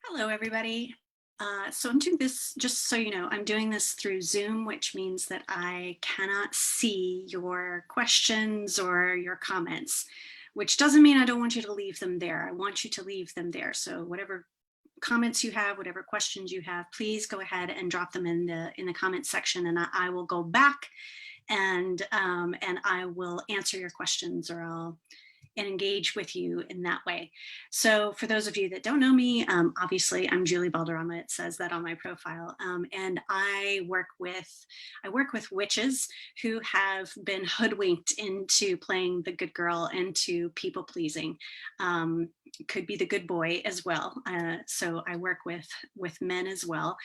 Hello, everybody. So I'm doing this, just so you know, I'm doing this through Zoom, which means that I cannot see your questions or your comments, which doesn't mean I don't want you to leave them there. I want you to leave them there. So whatever comments you have, whatever questions you have, please go ahead and drop them in the comment section, and I will go back and I will answer your questions, or I'll and engage with you in that way. So for those of you that don't know me, obviously I'm Julie Balderrama. It says that on my profile, and I work with witches who have been hoodwinked into playing the good girl, into people pleasing. Could be the good boy as well. So I work with men as well,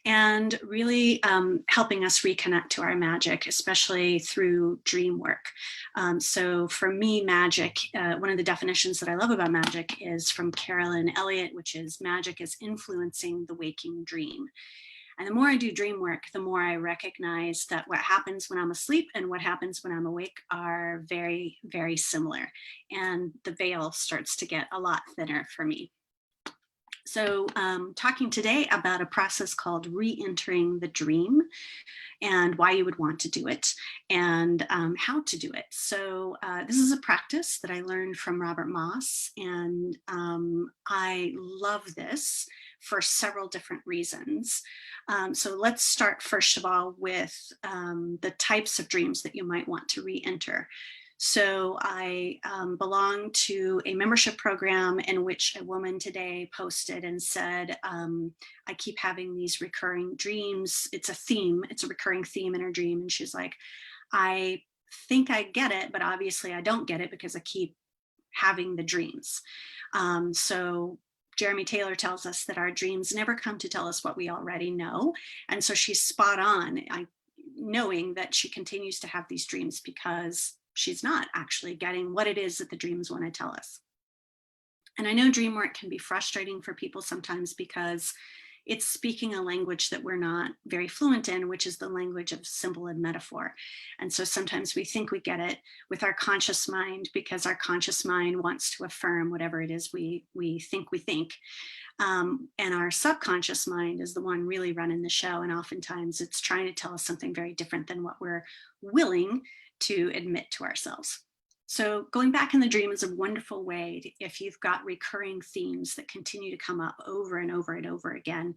and really helping us reconnect to our magic, especially through dream work. So for me, magic, one of the definitions that I love about magic is from Carolyn Elliott, which is magic is influencing the waking dream. And the more I do dream work, the more I recognize that what happens when I'm asleep and what happens when I'm awake are very, very similar. And the veil starts to get a lot thinner for me. So talking today about a process called re-entering the dream, and why you would want to do it, and how to do it. So this is a practice that I learned from Robert Moss, and I love this for several different reasons. So let's start first of all with the types of dreams that you might want to re-enter. So I belong to a membership program in which a woman today posted and said, I keep having these recurring dreams. It's a theme, it's a recurring theme in her dream. And she's like, I think I get it, but obviously I don't get it because I keep having the dreams. So Jeremy Taylor tells us that our dreams never come to tell us what we already know. And so she's spot on, knowing that she continues to have these dreams because she's not actually getting what it is that the dreams want to tell us. And I know dream work can be frustrating for people sometimes because it's speaking a language that we're not very fluent in, which is the language of symbol and metaphor. And so sometimes we think we get it with our conscious mind because our conscious mind wants to affirm whatever it is we think we think. And our subconscious mind is the one really running the show. And oftentimes it's trying to tell us something very different than what we're willing to admit to ourselves. So going back in the dream is a wonderful way if you've got recurring themes that continue to come up over and over and over again,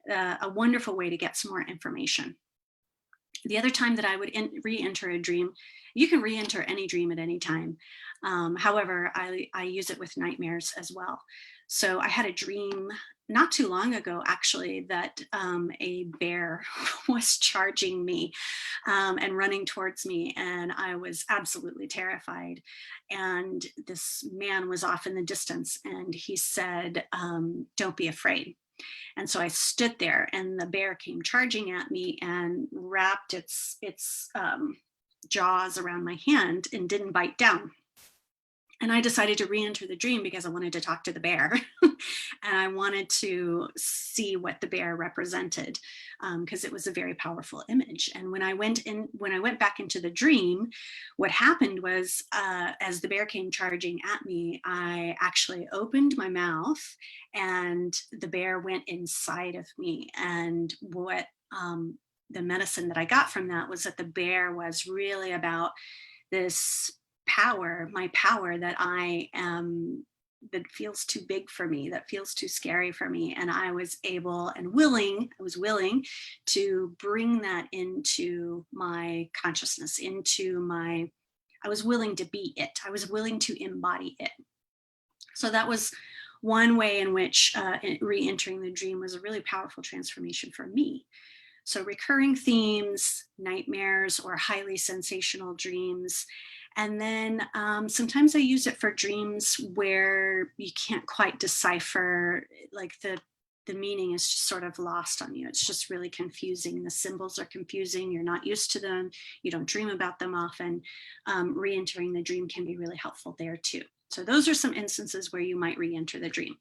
a wonderful way to get some more information. The other time that I would re-enter a dream, you can re-enter any dream at any time. However, I use it with nightmares as well. So I had a dream not too long ago, actually, that a bear was charging me and running towards me, and I was absolutely terrified. And this man was off in the distance, and he said, "Don't be afraid." And so I stood there, and the bear came charging at me and wrapped its jaws around my hand and didn't bite down. And I decided to re-enter the dream because I wanted to talk to the bear and I wanted to see what the bear represented, because it was a very powerful image. And when I went back into the dream, what happened was, as the bear came charging at me, I actually opened my mouth and the bear went inside of me. And what the medicine that I got from that was that the bear was really about this power, my power, that I am, that feels too big for me, that feels too scary for me. And I was willing to bring that into my consciousness, I was willing to be it. I was willing to embody it. So that was one way in which re-entering the dream was a really powerful transformation for me. So recurring themes, nightmares, or highly sensational dreams. And then sometimes I use it for dreams where you can't quite decipher, like the meaning is just sort of lost on you. It's just really confusing. The symbols are confusing. You're not used to them. You don't dream about them often. Re-entering the dream can be really helpful there too. So those are some instances where you might re-enter the dream.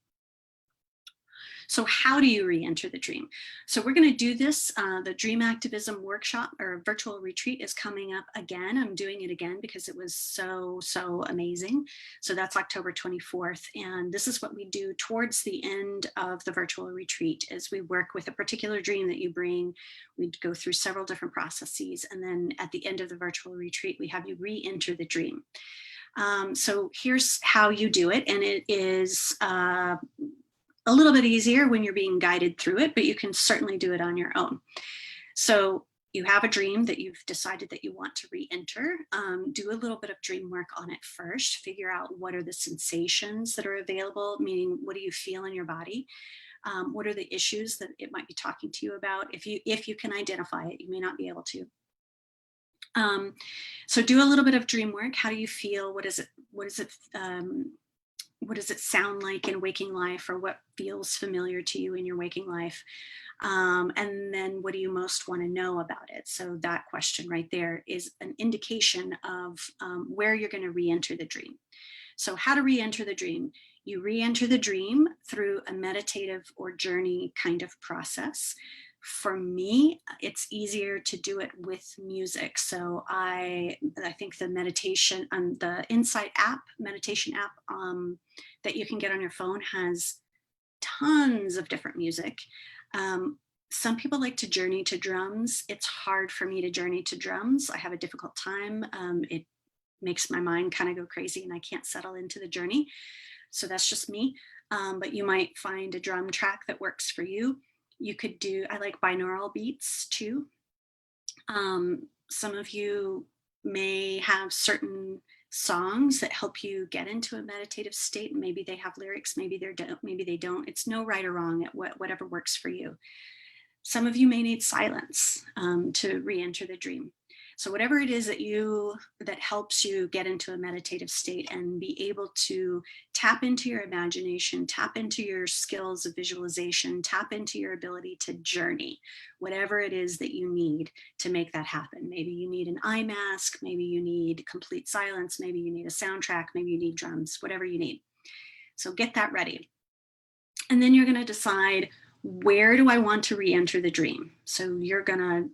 So how do you re-enter the dream? So we're going to do this. The Dream Activism workshop or virtual retreat is coming up again. I'm doing it again because it was so amazing. So that's October 24th. And this is what we do towards the end of the virtual retreat is we work with a particular dream that you bring. We go through several different processes. And then at the end of the virtual retreat, we have you re-enter the dream. So here's how you do it. And it is a little bit easier when you're being guided through it, but you can certainly do it on your own. So you have a dream that you've decided that you want to re-enter. Do a little bit of dream work on it first. Figure out what are the sensations that are available, meaning what do you feel in your body? What are the issues that it might be talking to you about? If you can identify it, you may not be able to. So do a little bit of dream work. How do you feel? What does it sound like in waking life, or what feels familiar to you in your waking life? And then what do you most want to know about it? So that question right there is an indication of where you're going to re-enter the dream. So how to re-enter the dream? You re-enter the dream through a meditative or journey kind of process. For me, it's easier to do it with music. So I think the meditation and the Insight app, meditation app that you can get on your phone has tons of different music. Some people like to journey to drums. It's hard for me to journey to drums. I have a difficult time. It makes my mind kind of go crazy and I can't settle into the journey. So that's just me. But you might find a drum track that works for you. You could do, I like binaural beats too. Some of you may have certain songs that help you get into a meditative state. Maybe they have lyrics, maybe they don't. It's no right or wrong at whatever works for you. Some of you may need silence to re-enter the dream. So whatever it is that helps you get into a meditative state and be able to tap into your imagination, tap into your skills of visualization, tap into your ability to journey, whatever it is that you need to make that happen. Maybe you need an eye mask, maybe you need complete silence, maybe you need a soundtrack, maybe you need drums, whatever you need. So get that ready. And then you're going to decide, where do I want to re-enter the dream? So you're going to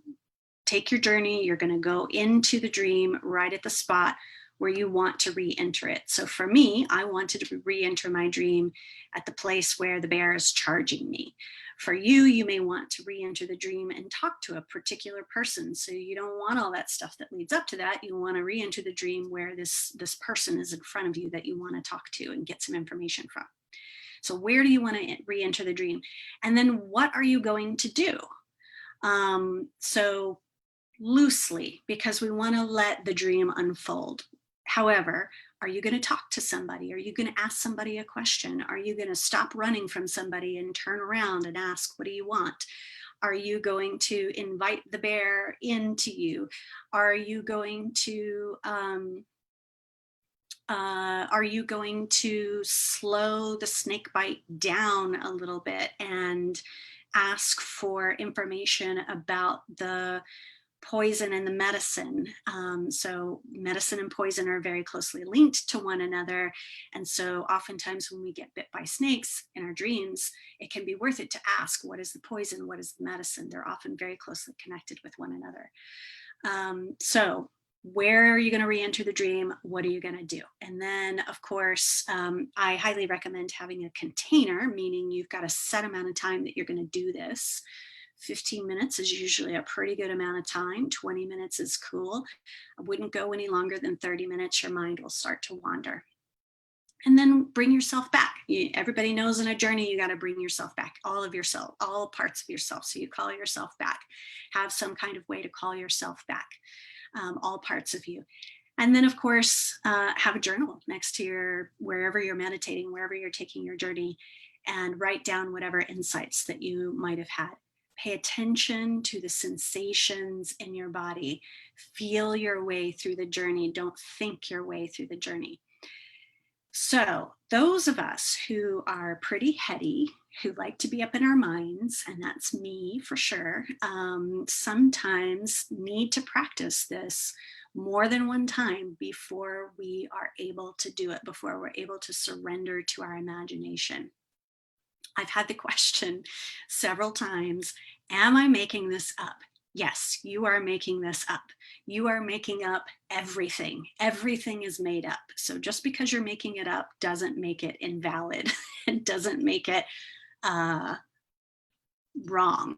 take your journey, you're going to go into the dream right at the spot where you want to re-enter it. So for me, I wanted to re-enter my dream at the place where the bear is charging me. For you, you may want to re-enter the dream and talk to a particular person. So you don't want all that stuff that leads up to that. You want to re-enter the dream where this person is in front of you that you want to talk to and get some information from. So where do you want to re-enter the dream? And then what are you going to do? So loosely, because we want to let the dream unfold. However, are you going to talk to somebody? Are you going to ask somebody a question? Are you going to stop running from somebody and turn around and ask, what do you want? Are you going to invite the bear into you? Are you going to slow the snake bite down a little bit and ask for information about the poison and the medicine? So medicine and poison are very closely linked to one another. And so oftentimes when we get bit by snakes in our dreams, it can be worth it to ask, what is the poison? What is the medicine? They're often very closely connected with one another. So where are you going to re-enter the dream? What are you going to do? And then, of course, I highly recommend having a container, meaning you've got a set amount of time that you're going to do this. 15 minutes is usually a pretty good amount of time. 20 minutes is cool. I wouldn't go any longer than 30 minutes. Your mind will start to wander. And then bring yourself back. Everybody knows in a journey, you got to bring yourself back, all of yourself, all parts of yourself. So you call yourself back, have some kind of way to call yourself back, all parts of you. And then, of course, have a journal next to wherever you're meditating, wherever you're taking your journey, and write down whatever insights that you might have had. Pay attention to the sensations in your body. Feel your way through the journey. Don't think your way through the journey. So those of us who are pretty heady, who like to be up in our minds, and that's me for sure, sometimes need to practice this more than one time before we are able to do it, before we're able to surrender to our imagination. I've had the question several times, am I making this up? Yes, you are making this up. You are making up everything. Everything is made up. So just because you're making it up doesn't make it invalid. It doesn't make it uh, wrong,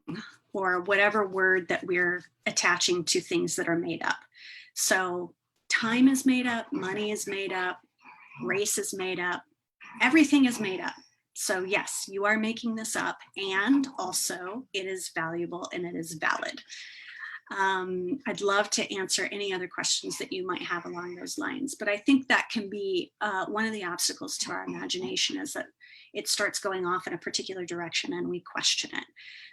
or whatever word that we're attaching to things that are made up. So time is made up, money is made up, race is made up, everything is made up. So yes, you are making this up, and also it is valuable and it is valid. I'd love to answer any other questions that you might have along those lines, but I think that can be one of the obstacles to our imagination, is that it starts going off in a particular direction and we question it.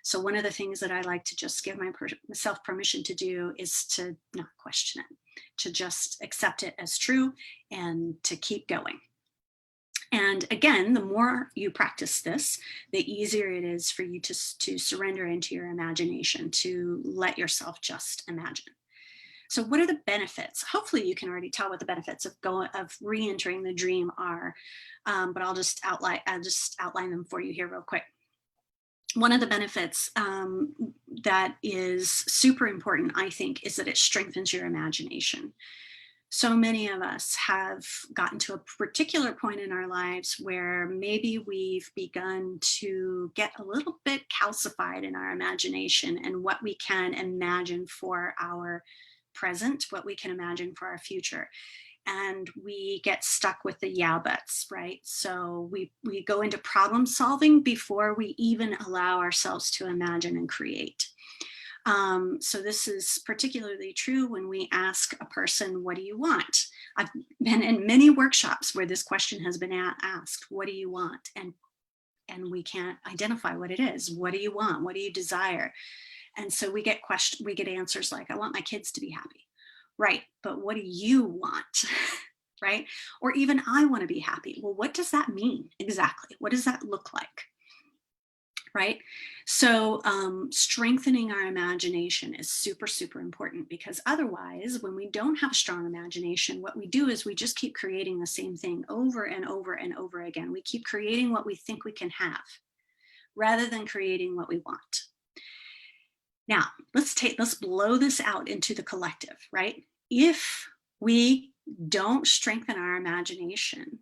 So one of the things that I like to just give myself permission to do is to not question it, to just accept it as true and to keep going. And again, the more you practice this, the easier it is for you to surrender into your imagination, to let yourself just imagine. So what are the benefits? Hopefully you can already tell what the benefits of re-entering the dream are, but I'll just outline them for you here real quick. One of the benefits that is super important, I think, is that it strengthens your imagination. So many of us have gotten to a particular point in our lives where maybe we've begun to get a little bit calcified in our imagination and what we can imagine for our present, what we can imagine for our future. And we get stuck with the yeah buts, right? So we go into problem solving before we even allow ourselves to imagine and create. So this is particularly true when we ask a person, what do you want? I've been in many workshops where this question has been asked, what do you want? And we can't identify what it is. What do you want? What do you desire? And so we get answers like, I want my kids to be happy. Right, but what do you want? Right? Or even, I want to be happy. Well, what does that mean exactly? What does that look like? Right? So strengthening our imagination is super, super important, because otherwise, when we don't have a strong imagination, what we do is we just keep creating the same thing over and over and over again. We keep creating what we think we can have rather than creating what we want. Now, let's blow this out into the collective, right? If we don't strengthen our imagination,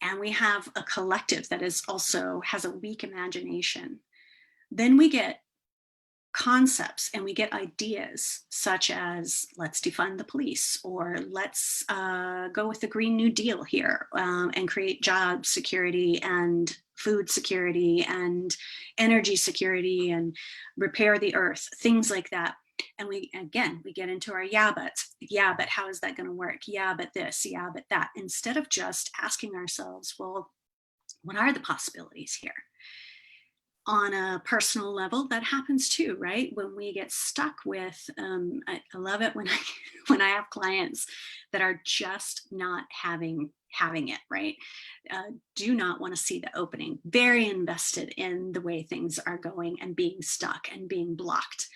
and we have a collective that has a weak imagination, then we get concepts and we get ideas such as, let's defund the police, or let's go with the Green New Deal here, and create job security and food security and energy security and repair the earth, things like that. And we get into our yeah buts. Yeah, but how is that going to work? Yeah, but this, yeah, but that. Instead of just asking ourselves, well, what are the possibilities here? On a personal level, that happens too, right? When we get stuck with, I love it when when I have clients that are just not having it, right? Do not want to see the opening, very invested in the way things are going and being stuck and being blocked.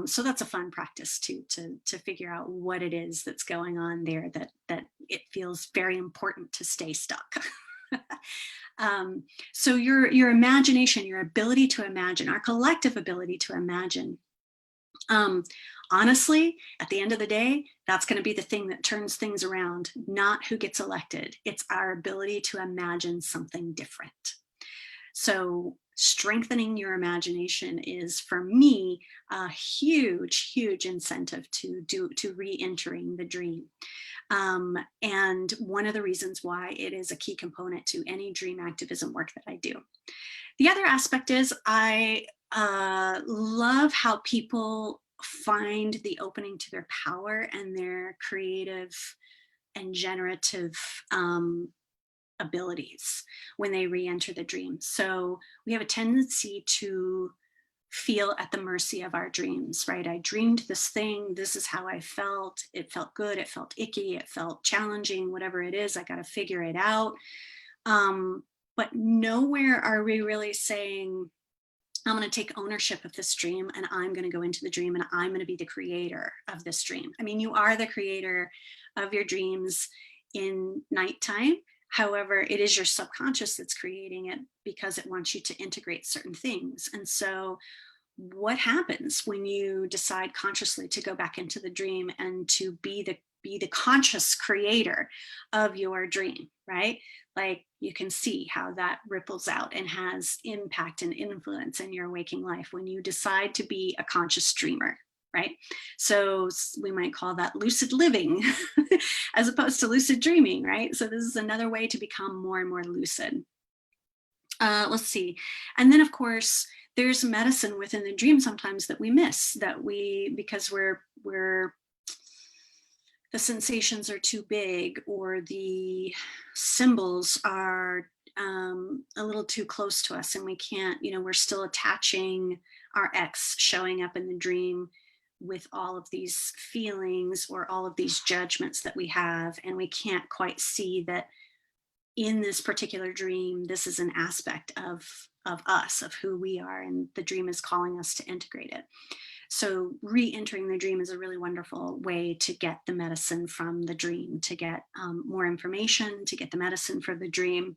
So that's a fun practice too, to figure out what it is that's going on there, that it feels very important to stay stuck. So your imagination, your ability to imagine, our collective ability to imagine, honestly, at the end of the day, that's going to be the thing that turns things around, not who gets elected. It's our ability to imagine something different. So strengthening your imagination is, for me, a huge, huge incentive to re-entering the dream. And one of the reasons why it is a key component to any dream activism work that I do. The other aspect is I love how people find the opening to their power and their creative and generative abilities when they re-enter the dream. So we have a tendency to feel at the mercy of our dreams, right? I dreamed this thing. This is how I felt. It felt good. It felt icky. It felt challenging, whatever it is. I got to figure it out. But nowhere are we really saying, I'm going to take ownership of this dream and I'm going to go into the dream and I'm going to be the creator of this dream. I mean, you are the creator of your dreams in nighttime. However, it is your subconscious that's creating it because it wants you to integrate certain things. And so what happens when you decide consciously to go back into the dream and to be the conscious creator of your dream, right? Like, you can see how that ripples out and has impact and influence in your waking life when you decide to be a conscious dreamer, right? So we might call that lucid living as opposed to lucid dreaming, right? So this is another way to become more and more lucid. Let's see. And then of course, there's medicine within the dream sometimes that we miss, that we, because the sensations are too big, or the symbols are a little too close to us, and we can't, we're still attaching our ex showing up in the dream with all of these feelings or all of these judgments that we have, and we can't quite see that in this particular dream, this is an aspect of us, of who we are, and the dream is calling us to integrate it. So re-entering the dream is a really wonderful way to get the medicine from the dream, to get more information, to get the medicine for the dream,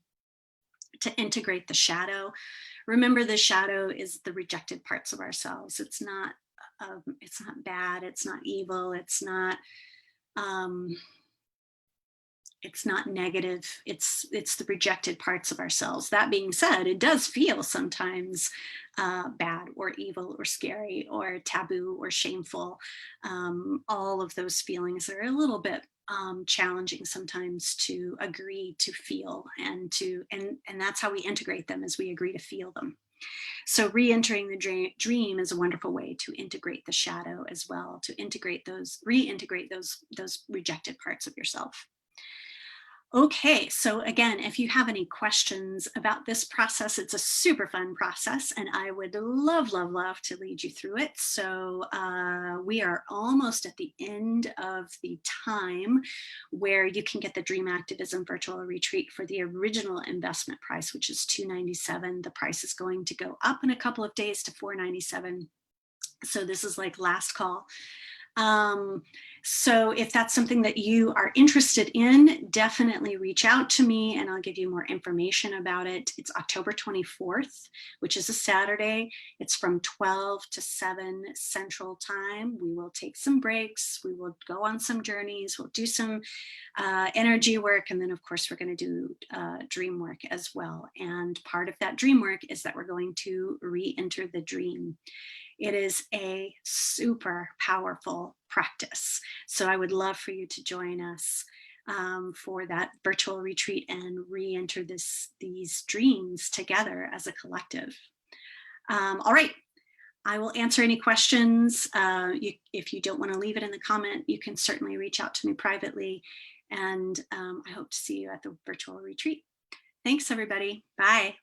to integrate the shadow. Remember, the shadow is the rejected parts of ourselves. It's not bad. It's not evil. It's not negative. It's the rejected parts of ourselves. That being said, it does feel sometimes bad or evil or scary or taboo or shameful. All of those feelings are a little bit challenging sometimes to agree to feel, and that's how we integrate them, as we agree to feel them. So re-entering the dream is a wonderful way to integrate the shadow as well, to reintegrate those rejected parts of yourself. Okay, so again, if you have any questions about this process, it's a super fun process, and I would love, love, love to lead you through it. So we are almost at the end of the time where you can get the Dream Activism virtual retreat for the original investment price, which is $297. The price is going to go up in a couple of days to $497. So this is like last call. So if that's something that you are interested in, definitely reach out to me and I'll give you more information about it. It's October 24th, which is a Saturday. It's from 12 to 7 Central Time. We will take some breaks. We will go on some journeys. We'll do some energy work. And then of course, we're going to do dream work as well. And part of that dream work is that we're going to re-enter the dream. It is a super powerful practice. So I would love for you to join us for that virtual retreat and re-enter these dreams together as a collective. All right. I will answer any questions. If you don't want to leave it in the comment, you can certainly reach out to me privately. And I hope to see you at the virtual retreat. Thanks, everybody. Bye.